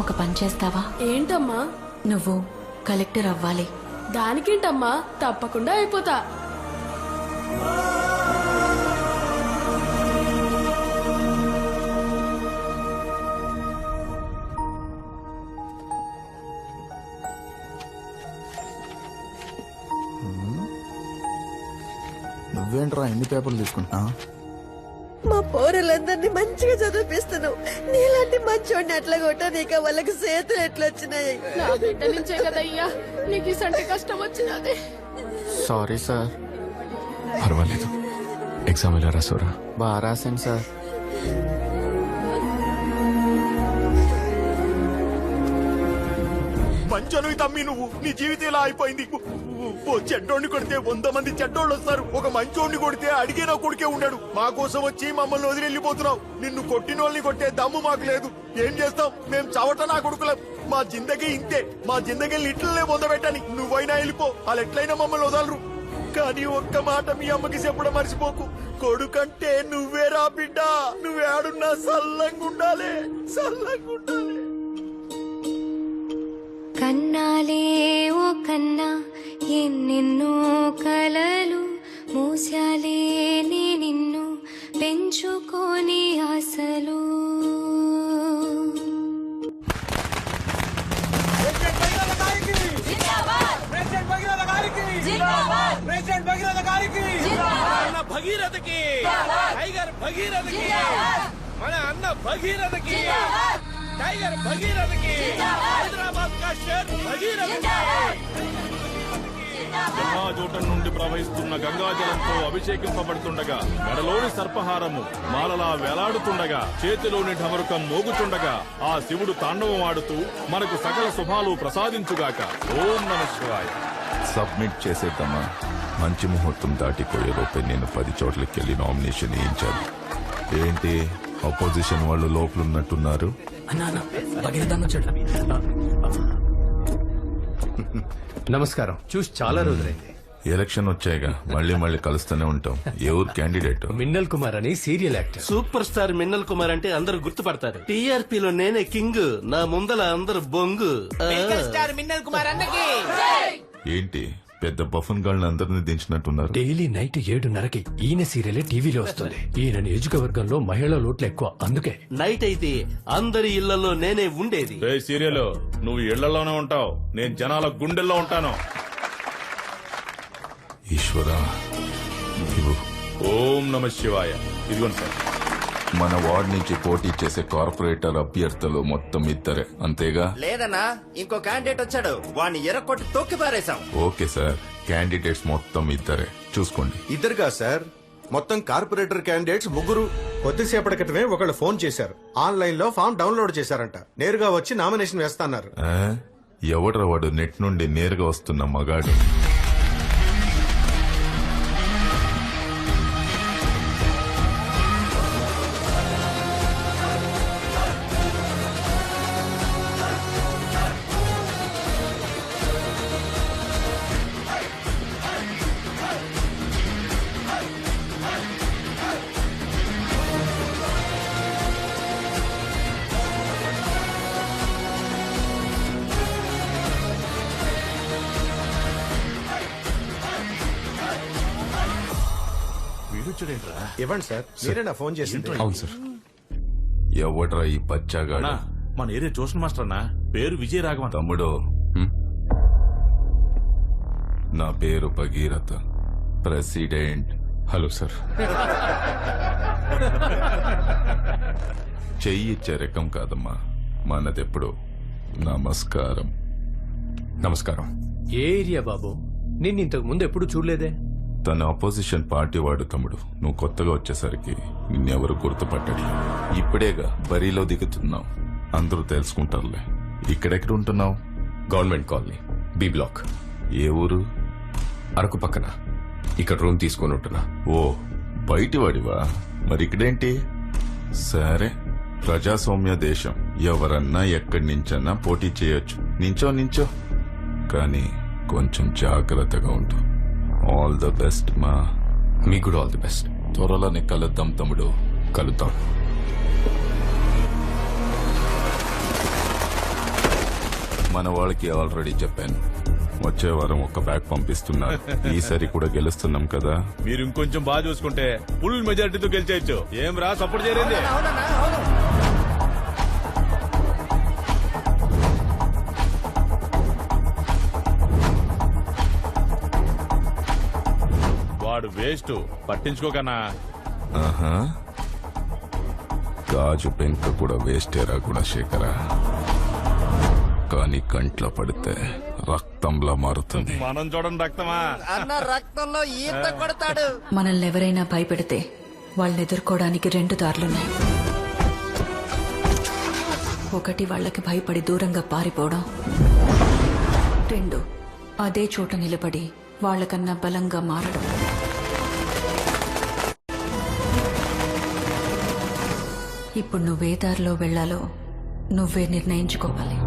ఒక పని చేస్తావా? ఏంటమ్మా? నువ్వు కలెక్టర్ అవ్వాలి. దానికేంటమ్మా, తప్పకుండా అయిపోతా. నువ్వేంట్రా ఎన్ని పేపర్లు తీసుకుంటా? మా పోరలందరినీ మంచిగా చదివిపిస్తున్నావు. నీలాంటి మంచోడిని ఎట్లా కొట్టా నీకు వాళ్ళకి చేతులు ఎట్లా వచ్చినాయి? నా బిడ్డ నుంచే కదయ్యా నీకు ఇసంటి కష్టం వచ్చినది. Sorry sir. పర్వాలేదు, ఎగ్జామ్ ఎలా రాసావురా? బాగా రాశాను సార్. మంచను తమ్మి నువ్వు, నీ జీవితం ఇలా అయిపోయింది. ఓ చెడ్డోడిని కొడితే 100 మంది చెడ్డోళ్ళు వస్తారు, ఒక మంచోడిని కొడితే అడిగే నా కొడుకే ఉన్నాడు. మా కోసం వచ్చి మమ్మల్ని వదిలి వెళ్ళిపోతున్నావు. నిన్ను కొట్టిన వాళ్ళని కొట్టే దమ్ము మాకు లేదు. ఏం చేస్తాం, మేము చవట నా కొడుకులం. మా జిందగీ ఇంతే, మా జిందగీని ఇట్లనే పొందబెట్టని. నువ్వైనా వెళ్ళిపో, వాళ్ళు ఎట్లయినా మమ్మల్ని వదలరు. కానీ ఒక్క మాట మీ అమ్మకి చెప్పడం మర్చిపోకు, కొడుకంటే నువ్వేరా బిడ్డ. నువ్వేడున్నా సల్లంగుండాలి, సల్లంగుండాలి. కన్నాలే ఓ కన్నా ఎన్నెన్నో కలలు మూసాలే నే నిన్ను పెంచుకోని ఆశలు. భగీరథకి, టైగర్ భగీరథకి, మన అన్న భగీరథకి, టైగర్ భగీరథకి, హైదరాబాద్ కా షేర్ భగీరథకి. జన్మాజూటం నుండి ప్రవహిస్తున్న గంగాజలంతో అభిషేకింపబడుతుండగా, మెడలోని సర్పహారము మాలలా వేలాడుతుండగా, చేతిలోని ఢమరుకం మోగుతుండగా, ఆ శివుడు తాండవం ఆడుతూ మనకు సకల శుభాలు ప్రసాదించుగాక. ఓం నమః శివాయ. సబ్మిట్ చేసేద్దామా? మంచి ముహూర్తం దాటిపోయేలోపే నేను 10 చోట్లకి వెళ్ళి నామినేషన్ వేయించాలి. ఏంటి అపోజిషన్ వాళ్ళు లోపలున్నట్టున్నారు? నమస్కారం, చూసి చాలా రోజులైంది. ఎలక్షన్ వచ్చాయిగా, మళ్ళీ కలుస్తూనే ఉంటాం. ఎవరు క్యాండిడేట్? మిన్నల్ కుమార్ అని serial actor. Super star Minnal Kumar అంటే అందరూ గుర్తుపడతారు. టీఆర్పీలో నేనే కింగ్, నా ముందల అందరు బొంగు. స్టార్ మిన్నల్ కుమార్ అన్నకి. ఏంటి పెద్ద బఫన్ గాళ్ళని అందరినీ దించినట్టున్నారు? డైలీ నైట్ 7:30కి ఈయన సీరియల్ టీవీలో వస్తుంది. ఈయన నియోజకవర్గంలో మహిళల ఓట్లు ఎక్కువ, అందుకే. నైట్ అయితే అందరి ఇళ్లలో నేనే ఉండేది. సీరియల్ నువ్వు ఇళ్లలోనే ఉంటావు, నేను జనాల గుండెల్లో ఉంటాను. ఈశ్వరా, ఇవ్వు. ఓం నమః శివాయ. ఇదిగోండి సార్. మన వార్డ్ నుంచి పోటీ చేసే కార్పొరేటర్ అభ్యర్థులు మొత్తం ఇద్దరే, అంతేగా? లేదన్నా, ఇంకో క్యాండిడేట్ వచ్చాడు, వాడిని ఎర్రకొట్టి తొక్కి పారేశాం. ఓకే సార్, క్యాండిడేట్స్ మొత్తం ఇద్దరే, చూసుకోండి. ఇద్దరుగా సార్, మొత్తం కార్పొరేటర్ క్యాండిడేట్స్ 3. కొద్దిసేపటి క్రితమే ఒకళ్ళు ఫోన్ చేశారు. ఆన్లైన్ లో ఫామ్ డౌన్లోడ్ చేశారంట. నేరుగా వచ్చి నామినేషన్ వేస్తాన్నారు. ఎవడ్రా వాడు నెట్ నుండి నేరుగా వస్తున్న మగాడు? ఇవ్వండి సార్, మీరేనా ఫోన్ చేసింది? అవును సార్. ఎవడ్రా ఈ బచ్చాగాడు? మన ఏరియా ట్యూషన్ మాస్టర్ అన్న, పేరు విజయ రాఘవన్. తమ్ముడు, నా పేరు భగీరథ, ప్రెసిడెంట్. Hello sir. చెయ్యి ఇచ్చే రకం కాదమ్మా మనదెప్పుడు. నమస్కారం. నమస్కారం. ఏ ఏరియా బాబు? నిన్ను ఇంతకు ముందు ఎప్పుడు చూడలేదే. తన అపోజిషన్ పార్టీ వాడు తమ్ముడు. నువ్వు కొత్తగా వచ్చేసరికి నిన్నెవరు గుర్తుపట్టట్లేదు. ఇప్పుడేగా బరిలో దిగుతున్నావు, అందరూ తెలుసుకుంటారులే. ఇక్కడెక్కడ ఉంటున్నావు? Government colony, B block. ఏ ఊరు? అరకు పక్కన. ఇక్కడ రూమ్ తీసుకొని ఉంటున్నా. ఓ, బయటి వాడివా? మరి ఇక్కడేంటి? సరే, ప్రజాస్వామ్య దేశం, ఎవరన్నా ఎక్కడి నుంచన్నా పోటీ చేయొచ్చు. నించో కానీ కొంచెం జాగ్రత్తగా ఉంటు. ఆల్ ద బెస్ట్ మా. మీకు కూడా ఆల్ ది బెస్ట్. త్వరలోనే కలుద్దాం తమ్ముడు. కలుద్దాం. మన వాళ్ళకి ఆల్రెడీ చెప్పాను, వచ్చే వారం ఒక బ్యాగ్ పంపిస్తున్నారు. ఈసారి కూడా గెలుస్తున్నాం కదా. మీరు ఇంకొంచెం బాగా చూసుకుంటే ఫుల్ మెజారిటీతో గెలిచేయచ్చు. ఏం రా సపోర్ట్ చేయండి. వాడు వేస్ట్, పట్టించుకోకన్నా. ఆహా, గాజు పెంక కూడా వేస్టేరా గుణశేఖర, కానీ కంట్లో పడితే రక్తంలా మారుతుంది. మనం చూడండి రక్తమా. అన్న రక్తంలో ఈత కొడతాడు. మనల్ని ఎవరైనా భయపెడితే వాళ్ళని ఎదుర్కోవడానికి 2 దారులున్నాయి. ఒకటి వాళ్ళకి భయపడి దూరంగా పారిపోవడం, 2 అదే చోట నిలబడి వాళ్ళకన్నా బలంగా మారడం. ఇప్పుడు నువ్వే దారిలో వెళ్లాలో నువ్వే నిర్ణయించుకోవాలి.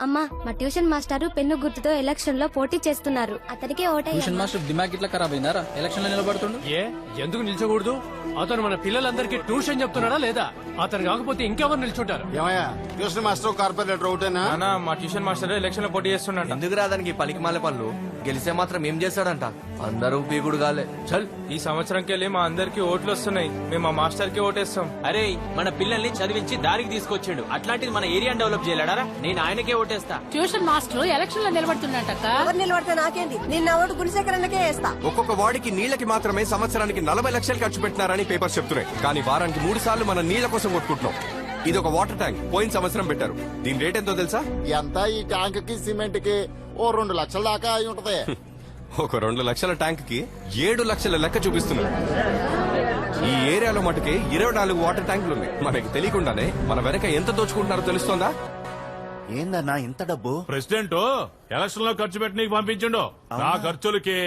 అమ్మా, మా ట్యూషన్ మాస్టారు పెన్ను గుర్తుతో ఎలక్షన్ లో పోటీ చేస్తున్నారు. అతనికే ఓటేయాలి. మాస్టర్ దిమాగ్ ఇట్లా ఖరాబ్ అయినారా? ఎలక్షన్ లో నిలబడుతుండు. ఏ ఎందుకు నిల్చోకూడదు? అతను మన పిల్లలందరికీ ట్యూషన్ చెప్తున్నాడా లేదా? అతను కాకపోతే ఇంకెవరు నిల్చుంటారు? ఏమయ్యా, ట్యూషన్ మాస్టర్ కార్పొరేటర్ ఒకటేనా? మా ట్యూషన్ మాస్టర్ ఎలక్షన్ లో పోటీ చేస్తున్నాడు. ఎందుకు రాదానికి పలికి మాల పనులు? గెలిస్తే మాత్రం ఏం చేస్తాడంట? అందరూ పీకుడు కాలే. చల్, ఈ సంవత్సరంకి వెళ్ళి మా అందరికి ఓట్లు వస్తున్నాయి. మేము మా మాస్టర్ కి ఓటేస్తాం. అరే మన పిల్లల్ని చదివించి దారికి తీసుకొచ్చాడు. అట్లాంటిది మన ఏరియాని డెవలప్ చేయలేడా? నేను ఆయనకే ఓటేస్తా. ట్యూషన్ మాస్టర్ ఎలక్షన్ లో నిలబడుతున్నట్టక్క. ఎవరు నిలబడితే నాకేంది? నేను నా ఓటు గుణశేఖరన్నకే వేస్తా. ఒక్కొక్క వార్డుకి నీళ్లకి మాత్రమే సంవత్సరానికి 40 లక్షలు ఖర్చు పెట్టినారని పేపర్స్ చెప్తున్నాయి. కానీ వారానికి 3 సార్లు మనం నీళ్ల కోసం కొట్టుకుంటున్నాం. ఇది ఒక వాటర్ ట్యాంక్, పోయిన సంవత్సరం పెట్టారు. దీని రేట్ ఎంతో తెలుసా? ఎంత ఈ ట్యాంక్ కి సిమెంట్ కి ఓ 2 లక్షల దాకా అయి ఉంటది. ఒక 2 లక్షల ట్యాంక్ కి 7 లక్షల లెక్క చూపిస్తున్నారు. ఈ ఏరియాలో మటుకే 24 వాటర్ ట్యాంకులు ఉన్నాయి. మనకి తెలియకుండానే మన వెనక ఎంత దోచుకుంటున్నారో తెలుస్తోందా? ఏందన్నా ఇంత డబ్బు? ప్రెసిడెంట్ ఎలక్షన్ లో ఖర్చు పెట్టి నీకు పంపించిండు. నా ఖర్చులకి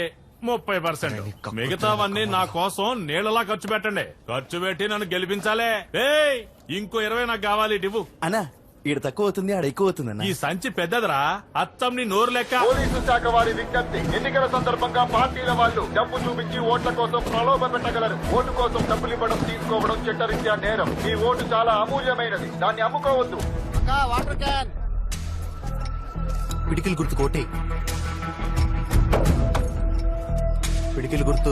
30%, మిగతావన్నీ నా కోసం నీళ్ళలా ఖర్చు పెట్టండి. ఖర్చు పెట్టి నన్ను గెలిపించాలే. ఏయ్, ఇంకో 20 నాకు కావాలి. ఇవ్వు. అన్నా, ఈడ తక్కువ అవుతుంది, ఆడ ఎక్కువ అవుతుంది. ఈ సంచి పెద్దదిరా, అత్తం నీ నోరు లెక్క. పోలీసు శాఖ వారి విజ్ఞప్తి, ఎన్నికల సందర్భంగా పార్టీల వాళ్ళు డబ్బు చూపించి ఓట్ల కోసం ప్రలోభ పెట్టగలరు. ఓటు కోసం డబ్బులు ఇవ్వడం తీసుకోవడం చట్టరీత్యా నేరం. ఈ ఓటు చాలా అమూల్యమైనది, దాన్ని అమ్ముకోవద్దు. Water can. పిడికిలు గుర్తు కోటి. పిడికిలు గుర్తు.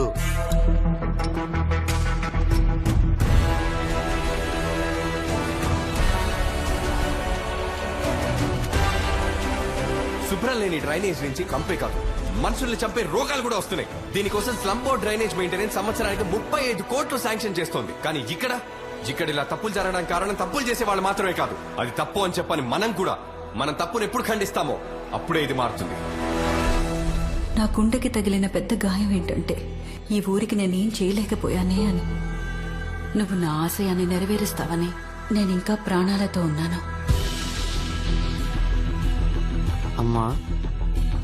శుభ్రం లేని డ్రైనేజ్ నుంచి కంపే కాదు, మనుషుల్ని చంపే రోగాలు కూడా వస్తున్నాయి. దీనికోసం స్లమ్ బోర్డ్ డ్రైనేజ్ మెయింటెనెన్స్ సంవత్సరానికి 35 కోట్లు శాంక్షన్ చేస్తోంది. కానీ ఇక్కడ ఇలా తప్పులు జరగడానికి కారణం తప్పులు చేసే వాళ్ళు మాత్రమే కాదు, అది తప్పు అని చెప్పని మనం కూడా. మనం తప్పును ఎప్పుడు ఖండిస్తామో అప్పుడే ఇది మారుతుంది. నా గుండెకి తగిలిన పెద్ద గాయం ఏంటంటే ఈ ఊరికి నేనేం చేయలేకపోయానే అని. నువ్వు నా ఆశయాన్ని నెరవేరుస్తావని నేనింకా ప్రాణాలతో ఉన్నాను. అమ్మా,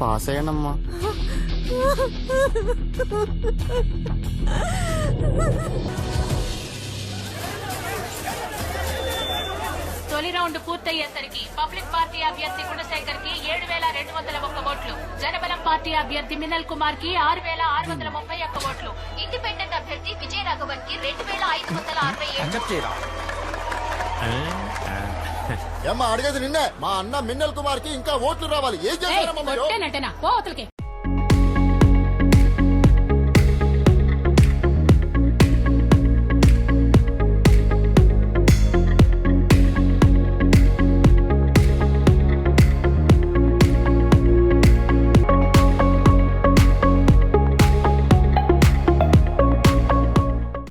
పాస్ అయ్యానమ్మా. తొలి రౌండ్ పూర్తయ్యేసరికి పబ్లిక్ పార్టీ అభ్యర్థి గుణశేఖర్ కి 7,201 ఓట్లు, జనబలం పార్టీ అభ్యర్థి మినల్ కుమార్ కి 6,631 ఓట్లు, ఇండిపెండెంట్ అభ్యర్థి విజయ రాఘవన్ కి 2,567. ఏమ్మా అడిగేది నిన్నే. మా అన్న మిన్నల్ కుమార్ కి ఇంకా ఓట్లు రావాలి. ఏం చేస్తారమ్మా? నటనా పో అవతలకి.